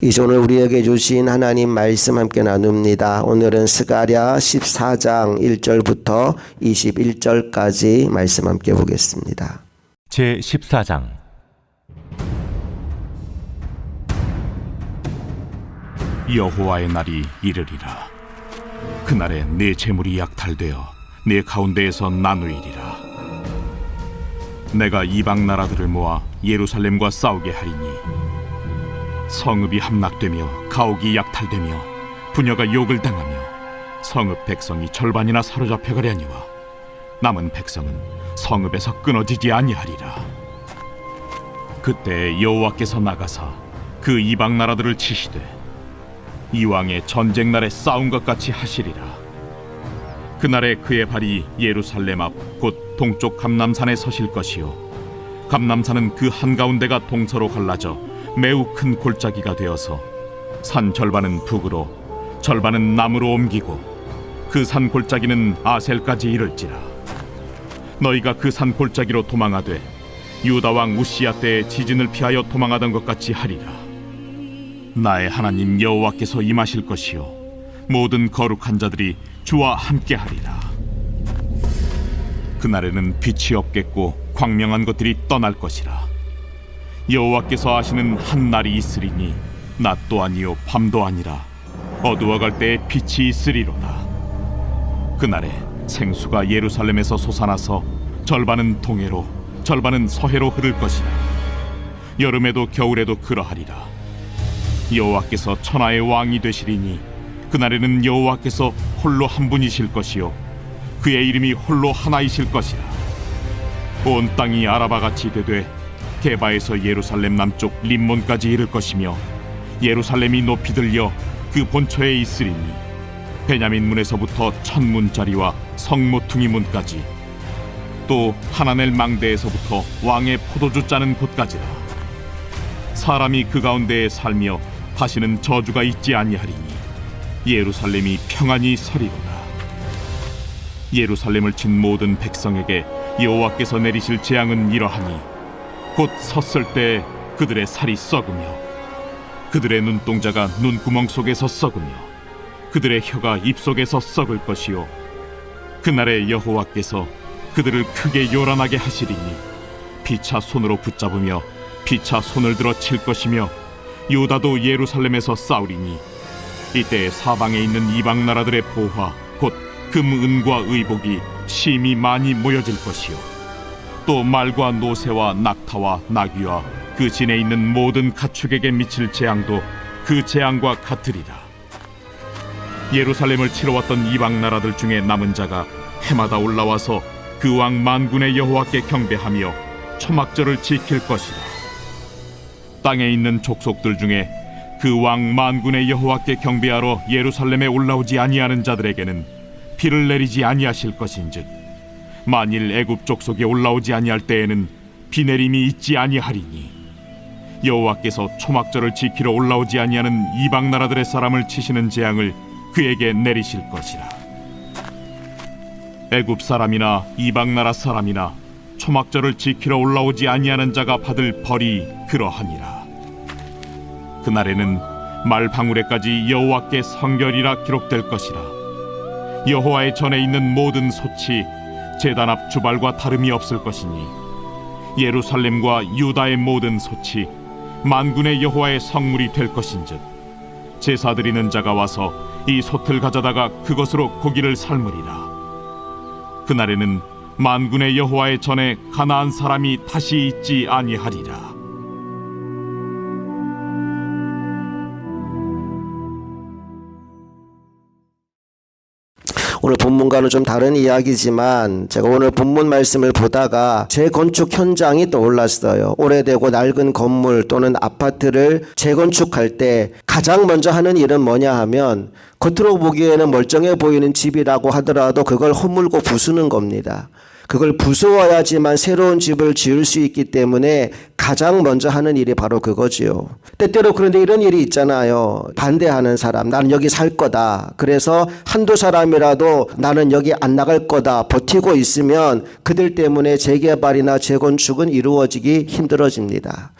이제 오늘 우리에게 주신 하나님 말씀 함께 나눕니다. 오늘은 스가랴 14장 1절부터 21절까지 말씀 함께 보겠습니다. 제 14장. 여호와의 날이 이르리라. 그날에 내 재물이 약탈되어 내 가운데에서 나누이리라. 내가 이방 나라들을 모아 예루살렘과 싸우게 하리니 성읍이 함락되며 가옥이 약탈되며 부녀가 욕을 당하며 성읍 백성이 절반이나 사로잡혀 가려니와 남은 백성은 성읍에서 끊어지지 아니하리라. 그때 여호와께서 나가사 그 이방 나라들을 치시되 이왕의 전쟁 날에 싸운 것 같이 하시리라. 그날에 그의 발이 예루살렘 앞 곧 동쪽 감람산에 서실 것이요 감람산은 그 한가운데가 동서로 갈라져 매우 큰 골짜기가 되어서 산 절반은 북으로 절반은 남으로 옮기고 그 산 골짜기는 아셀까지 이를지라. 너희가 그 산 골짜기로 도망하되 유다 왕 우시야 때의 지진을 피하여 도망하던 것 같이 하리라. 나의 하나님 여호와께서 임하실 것이요 모든 거룩한 자들이 주와 함께하리라. 그날에는 빛이 없겠고 광명한 것들이 떠날 것이라. 여호와께서 하시는 한 날이 있으리니 낮도 아니요 밤도 아니라 어두워갈 때에 빛이 있으리로다. 그날에 생수가 예루살렘에서 솟아나서 절반은 동해로 절반은 서해로 흐를 것이라. 여름에도 겨울에도 그러하리라. 여호와께서 천하의 왕이 되시리니 그날에는 여호와께서 홀로 한 분이실 것이요 그의 이름이 홀로 하나이실 것이라. 온 땅이 아라바같이 되되 게바에서 예루살렘 남쪽 림몬까지 이를 것이며 예루살렘이 높이 들려 그 본처에 있으리니 베냐민 문에서부터 천문짜리와 성모퉁이 문까지 또 하나넬 망대에서부터 왕의 포도주 짜는 곳까지라. 사람이 그 가운데에 살며 다시는 저주가 있지 아니하리니 예루살렘이 평안히 서리로다. 예루살렘을 친 모든 백성에게 여호와께서 내리실 재앙은 이러하니 곧 섰을 때 그들의 살이 썩으며 그들의 눈동자가 눈구멍 속에서 썩으며 그들의 혀가 입속에서 썩을 것이요 그날에 여호와께서 그들을 크게 요란하게 하시리니 피차 손으로 붙잡으며 피차 손을 들어 칠 것이며 유다도 예루살렘에서 싸우리니 이때 사방에 있는 이방 나라들의 보화 곧 금, 은과 의복이 심히 많이 모여질 것이요 또 말과 노새와 낙타와 나귀와 그 진에 있는 모든 가축에게 미칠 재앙도 그 재앙과 같으리라. 예루살렘을 치러 왔던 이방 나라들 중에 남은 자가 해마다 올라와서 그 왕 만군의 여호와께 경배하며 초막절을 지킬 것이라. 땅에 있는 족속들 중에 그 왕 만군의 여호와께 경배하러 예루살렘에 올라오지 아니하는 자들에게는 비를 내리지 아니하실 것인즉 만일 애굽 족속에 올라오지 아니할 때에는 비 내림이 있지 아니하리니 여호와께서 초막절을 지키러 올라오지 아니하는 이방 나라들의 사람을 치시는 재앙을 그에게 내리실 것이라. 애굽 사람이나 이방 나라 사람이나 초막절을 지키러 올라오지 아니하는 자가 받을 벌이 그러하니라. 그날에는 말 방울에까지 여호와께 성결이라 기록될 것이라. 여호와의 전에 있는 모든 솥이 제단 앞 주발과 다름이 없을 것이니 예루살렘과 유다의 모든 솥이 만군의 여호와의 성물이 될 것인즉 제사 드리는 자가 와서 이 솥을 가져다가 그것으로 고기를 삶으리라. 그날에는 만군의 여호와의 전에 가나안 사람이 다시 있지 아니하리라. 오늘 본문과는 좀 다른 이야기지만 제가 오늘 본문 말씀을 보다가 재건축 현장이 떠올랐어요. 오래되고 낡은 건물 또는 아파트를 재건축할 때 가장 먼저 하는 일은 뭐냐 하면 겉으로 보기에는 멀쩡해 보이는 집이라고 하더라도 그걸 허물고 부수는 겁니다. 그걸 부수어야지만 새로운 집을 지을 수 있기 때문에 가장 먼저 하는 일이 바로 그거지요. 때때로 그런데 이런 일이 있잖아요. 반대하는 사람, 나는 여기 살 거다. 그래서 한두 사람이라도 나는 여기 안 나갈 거다 버티고 있으면 그들 때문에 재개발이나 재건축은 이루어지기 힘들어집니다.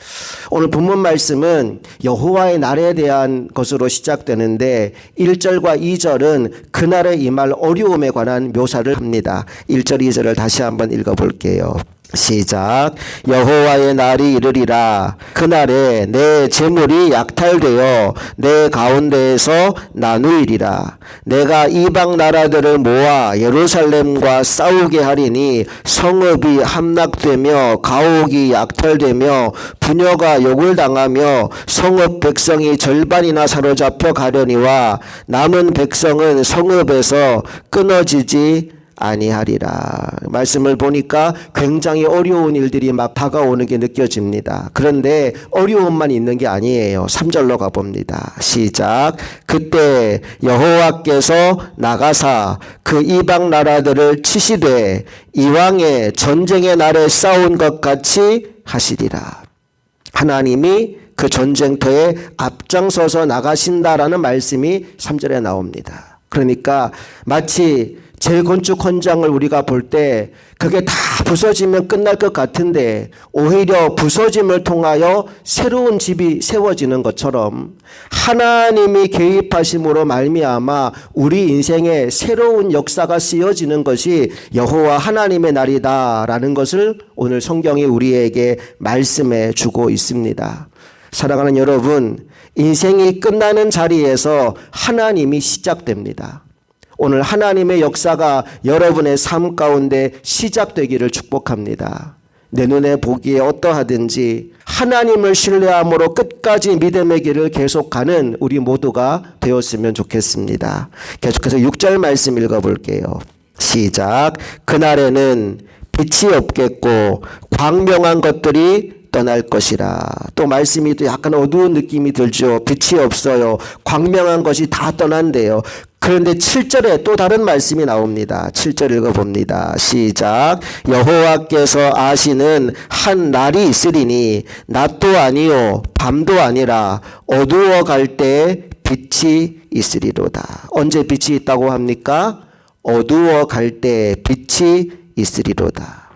오늘 본문 말씀은 여호와의 날에 대한 것으로 시작되는데 1절과 2절은 그날에 임할 어려움에 관한 묘사를 합니다. 1절, 2절을 다시 한번 읽어볼게요. 시작. 여호와의 날이 이르리라. 그날에 내 재물이 약탈되어 내 가운데에서 나누이리라. 내가 이방 나라들을 모아 예루살렘과 싸우게 하리니 성읍이 함락되며 가옥이 약탈되며 부녀가 욕을 당하며 성읍 백성이 절반이나 사로잡혀 가려니와 남은 백성은 성읍에서 끊어지지 아니하리라. 말씀을 보니까 굉장히 어려운 일들이 막 다가오는 게 느껴집니다. 그런데 어려움만 있는 게 아니에요. 3절로 가봅니다. 시작. 그때 여호와께서 나가사 그 이방 나라들을 치시되 이왕의 전쟁의 날에 싸운 것 같이 하시리라. 하나님이 그 전쟁터에 앞장서서 나가신다라는 말씀이 3절에 나옵니다. 그러니까 마치 재건축 현장을 우리가 볼 때 그게 다 부서지면 끝날 것 같은데 오히려 부서짐을 통하여 새로운 집이 세워지는 것처럼 하나님이 개입하심으로 말미암아 우리 인생에 새로운 역사가 쓰여지는 것이 여호와 하나님의 날이다라는 것을 오늘 성경이 우리에게 말씀해 주고 있습니다. 사랑하는 여러분, 인생이 끝나는 자리에서 하나님이 시작됩니다. 오늘 하나님의 역사가 여러분의 삶 가운데 시작되기를 축복합니다. 내 눈에 보기에 어떠하든지 하나님을 신뢰함으로 끝까지 믿음의 길을 계속가는 우리 모두가 되었으면 좋겠습니다. 계속해서 6절 말씀 읽어볼게요. 시작. 그날에는 빛이 없겠고 광명한 것들이 떠날 것이라. 또 말씀이 또 약간 어두운 느낌이 들죠. 빛이 없어요. 광명한 것이 다 떠난대요. 그런데 7절에 또 다른 말씀이 나옵니다. 7절 읽어봅니다. 시작. 여호와께서 아시는 한 날이 있으리니 낮도 아니요 밤도 아니라 어두워 갈 때 빛이 있으리로다. 언제 빛이 있다고 합니까? 어두워 갈 때 빛이 있으리로다.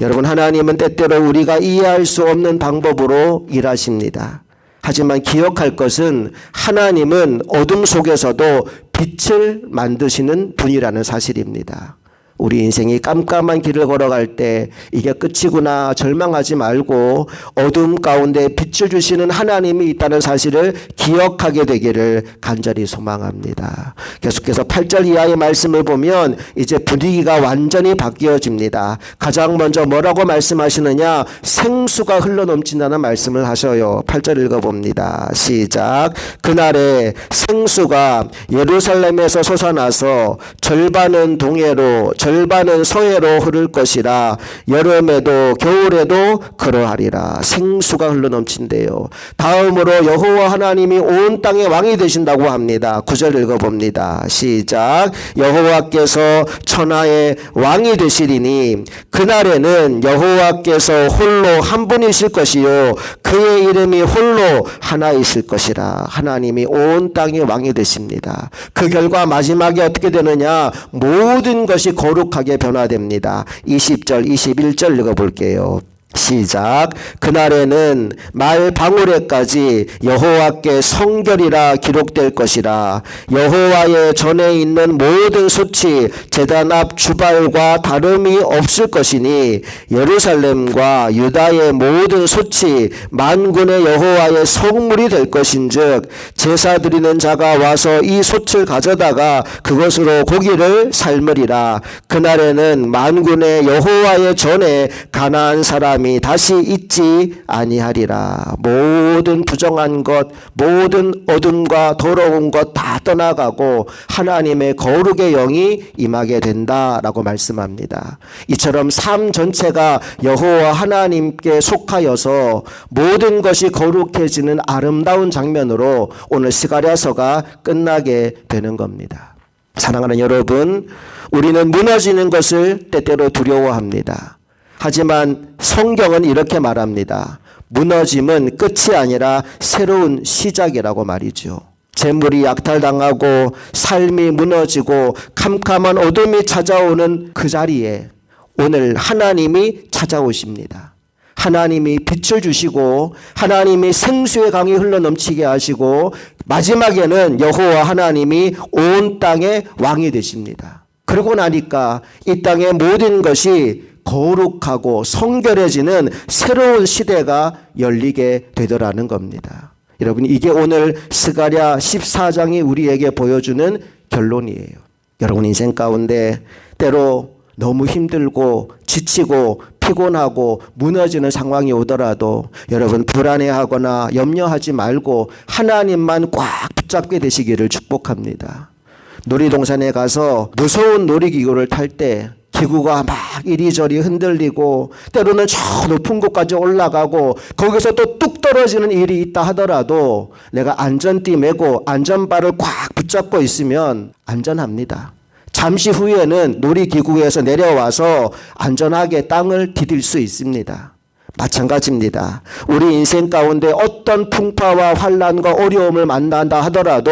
여러분, 하나님은 때때로 우리가 이해할 수 없는 방법으로 일하십니다. 하지만 기억할 것은 하나님은 어둠 속에서도 빛을 만드시는 분이라는 사실입니다. 우리 인생이 깜깜한 길을 걸어갈 때 이게 끝이구나 절망하지 말고 어둠 가운데 빛을 주시는 하나님이 있다는 사실을 기억하게 되기를 간절히 소망합니다. 계속해서 8절 이하의 말씀을 보면 이제 분위기가 완전히 바뀌어집니다. 가장 먼저 뭐라고 말씀하시느냐? 생수가 흘러넘친다는 말씀을 하셔요. 8절 읽어봅니다. 시작. 그날에 생수가 예루살렘에서 솟아나서 절반은 동해로 절반은 서해로 흐를 것이라. 여름에도 겨울에도 그러하리라. 생수가 흘러넘친대요. 다음으로 여호와 하나님이 온 땅의 왕이 되신다고 합니다. 9절 읽어봅니다. 시작. 여호와께서 천하의 왕이 되시리니 그날에는 여호와께서 홀로 한 분이실 것이요 그의 이름이 홀로 하나이실 것이라. 하나님이 온 땅의 왕이 되십니다. 그 결과 마지막에 어떻게 되느냐? 모든 것이 거룩하게 변화됩니다. 20절 21절 읽어볼게요. 시작. 그날에는 말 방울에까지 여호와께 성결이라 기록될 것이라. 여호와의 전에 있는 모든 솥이 제단 앞 주발과 다름이 없을 것이니 예루살렘과 유다의 모든 솥이 만군의 여호와의 성물이 될 것인즉 제사 드리는 자가 와서 이 솥을 가져다가 그것으로 고기를 삶으리라. 그날에는 만군의 여호와의 전에 가나안 사람이 다시 있지 아니하리라. 모든 부정한 것, 모든 어둠과 더러운 것 다 떠나가고 하나님의 거룩의 영이 임하게 된다라고 말씀합니다. 이처럼 삶 전체가 여호와 하나님께 속하여서 모든 것이 거룩해지는 아름다운 장면으로 오늘 스가랴서가 끝나게 되는 겁니다. 사랑하는 여러분, 우리는 무너지는 것을 때때로 두려워합니다. 하지만 성경은 이렇게 말합니다. 무너짐은 끝이 아니라 새로운 시작이라고 말이죠. 재물이 약탈당하고 삶이 무너지고 캄캄한 어둠이 찾아오는 그 자리에 오늘 하나님이 찾아오십니다. 하나님이 빛을 주시고 하나님이 생수의 강이 흘러넘치게 하시고 마지막에는 여호와 하나님이 온 땅의 왕이 되십니다. 그러고 나니까 이 땅의 모든 것이 거룩하고 성결해지는 새로운 시대가 열리게 되더라는 겁니다. 여러분, 이게 오늘 스가랴 14장이 우리에게 보여주는 결론이에요. 여러분 인생 가운데 때로 너무 힘들고 지치고 피곤하고 무너지는 상황이 오더라도 여러분 불안해하거나 염려하지 말고 하나님만 꽉 붙잡게 되시기를 축복합니다. 놀이동산에 가서 무서운 놀이기구를 탈 때 기구가 막 이리저리 흔들리고 때로는 저 높은 곳까지 올라가고 거기서 또 뚝 떨어지는 일이 있다 하더라도 내가 안전띠 매고 안전바를 꽉 붙잡고 있으면 안전합니다. 잠시 후에는 놀이기구에서 내려와서 안전하게 땅을 디딜 수 있습니다. 마찬가지입니다. 우리 인생 가운데 어떤 풍파와 환난과 어려움을 만난다 하더라도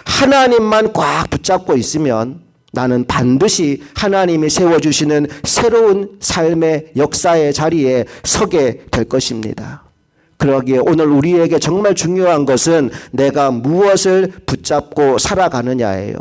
하나님만 꽉 붙잡고 있으면 나는 반드시 하나님이 세워주시는 새로운 삶의 역사의 자리에 서게 될 것입니다. 그러기에 오늘 우리에게 정말 중요한 것은 내가 무엇을 붙잡고 살아가느냐예요.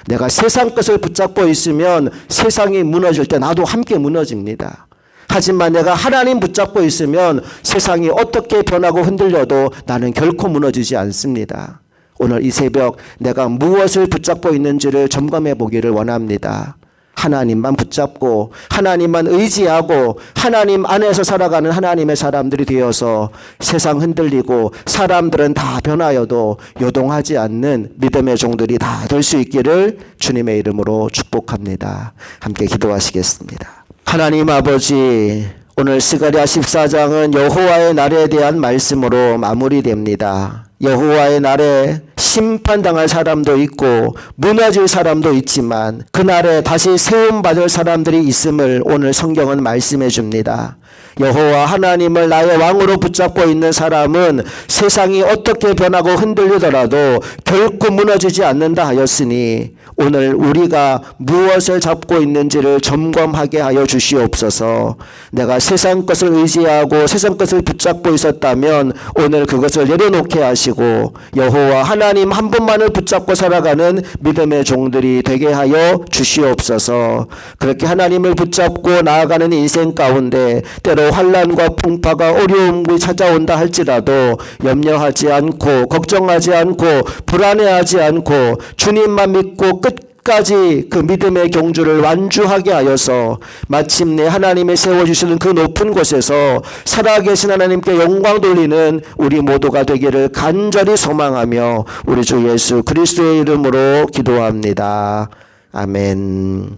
내가 세상 것을 붙잡고 있으면 세상이 무너질 때 나도 함께 무너집니다. 하지만 내가 하나님 붙잡고 있으면 세상이 어떻게 변하고 흔들려도 나는 결코 무너지지 않습니다. 오늘 이 새벽 내가 무엇을 붙잡고 있는지를 점검해 보기를 원합니다. 하나님만 붙잡고 하나님만 의지하고 하나님 안에서 살아가는 하나님의 사람들이 되어서 세상 흔들리고 사람들은 다 변하여도 요동하지 않는 믿음의 종들이 다 될 수 있기를 주님의 이름으로 축복합니다. 함께 기도하시겠습니다. 하나님 아버지, 오늘 스가랴 14장은 여호와의 날에 대한 말씀으로 마무리됩니다. 여호와의 날에 심판당할 사람도 있고 무너질 사람도 있지만 그날에 다시 세움받을 사람들이 있음을 오늘 성경은 말씀해 줍니다. 여호와 하나님을 나의 왕으로 붙잡고 있는 사람은 세상이 어떻게 변하고 흔들리더라도 결코 무너지지 않는다 하였으니 오늘 우리가 무엇을 잡고 있는지를 점검하게 하여 주시옵소서. 내가 세상 것을 의지하고 세상 것을 붙잡고 있었다면 오늘 그것을 내려놓게 하시고 여호와 하나님 한 분만을 붙잡고 살아가는 믿음의 종들이 되게 하여 주시옵소서. 그렇게 하나님을 붙잡고 나아가는 인생 가운데 때로 환난과 풍파가 어려움이 찾아온다 할지라도 염려하지 않고 걱정하지 않고 불안해하지 않고 주님만 믿고 끝까지 그 믿음의 경주를 완주하게 하여서 마침내 하나님이 세워주시는 그 높은 곳에서 살아계신 하나님께 영광 돌리는 우리 모두가 되기를 간절히 소망하며 우리 주 예수 그리스도의 이름으로 기도합니다. 아멘.